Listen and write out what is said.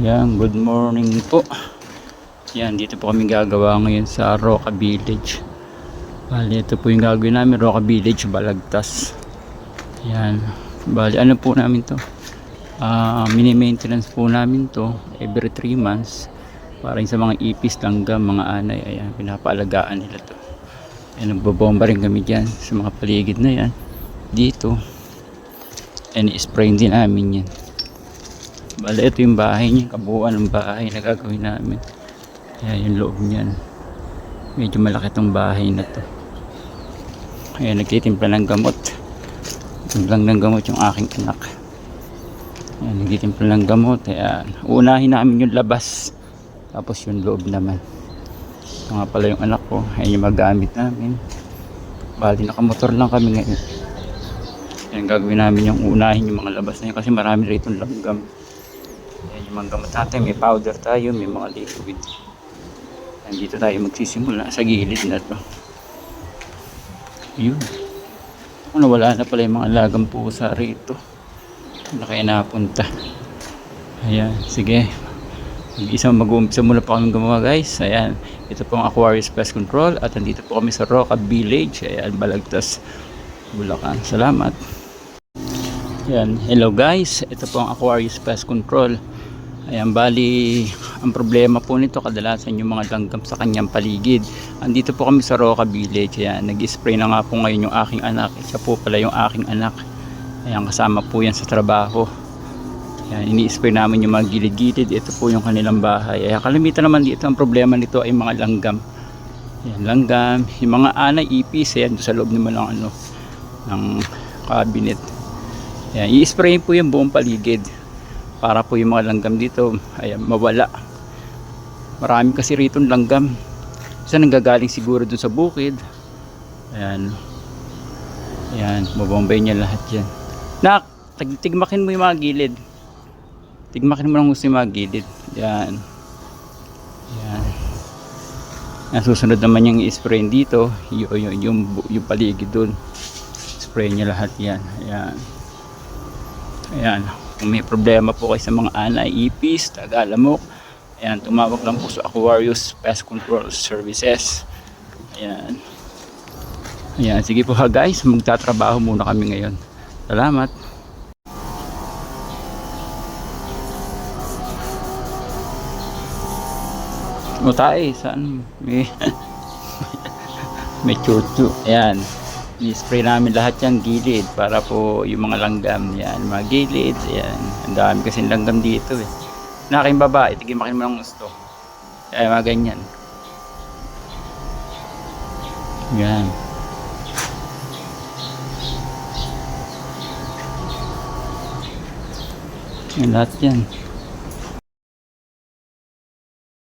Yan, good morning po. Yan, dito po kami gagawa ngayon sa Roca Village. Bali, ito po yung gagawin namin, Roca Village, Balagtas. Yan, bali, ano po namin to? Mini-maintenance po namin to every 3 months. Para sa mga ipis, langgam, mga anay, ayan, pinapaalagaan nila to. Ayan, nagbobomba rin kami dyan sa mga paligid na yan. Dito. And i-spray din namin yan. Bale, ito yung bahay niya, kabuuan ng bahay na gagawin namin. Ayan yung loob niyan. Medyo malaki itong bahay na to. Ayan, nagtitimpla ng gamot. Timplang ng gamot yung aking anak. Ayan, nagtitimpla ng gamot. Ayan, uunahin namin yung labas. Tapos yung loob naman. Ito nga pala yung anak ko. Ayan yung magamit namin. Bali, nakamotor lang kami ngayon. Ayan, gagawin namin yung unahin yung mga labas na yun. Kasi marami rito langgam. Ayan yung mga gamot natin, may powder tayo, may mga liquid. Ayan, dito tayo magsisimula sa gilid na to. Yun. Ano, wala na pala yung mga alagang pusa rito. Ano kaya napunta? Ayan, sige. Mag-uumpisa muna pa kami gumawa, guys. Ayan, ito pong Aquarius Pest Control. At nandito po kami sa Roca Village. Ayan, Balagtas, Bulacan. Salamat. Ayan, hello guys. Ito po ang Aquarius Pest Control. Ayan, bali, ang problema po nito kadalasan yung mga langgam sa kanyang paligid. Andito po kami sa Roca Village. Ayan, nag-spray na nga po ngayon yung aking anak. Isa po pala yung aking anak. Ayan, kasama po yan sa trabaho. Ayan, ini-spray namin yung mga gilid-gilid. Ito po yung kanilang bahay. Ayan, kalimitan naman dito, ang problema nito ay mga langgam. Ayan, langgam, yung mga anay, ipis. Ayan, sa loob naman ng, ng cabinet. Ayan, i-spray po yung buong paligid. Para po yung mga langgam dito ay mawala. Marami kasi rito langgam. Isa nanggagaling siguro dun sa bukid. Ayan. Ayan, mabombay niya lahat yan. Nak, tigmakin mo yung mga gilid. Tigmakin mo lang gusto yung mga gilid. Ayan. Ayan. Nasusunod naman yung i-spray dito. Yung paligid dun. Spray niya lahat yan. Ayan. Ayan. Kung may problema po kayo sa mga anay, ipis, taga-alamok, ayan, tumawag lang po sa Aquarius Pest Control Services. Ayan. Ayan, sige po ha guys, magtatrabaho muna kami ngayon. Salamat. Mutay, saan? May chuchu. Ayan. I-spray namin lahat yan gilid para po yung mga langgam yan, mga gilid, yan. Ang dami kasi langgam dito eh. Nakaking babae, tigimakin mo ng gusto. Ay, mga ganyan. Yan. Yan lahat yan.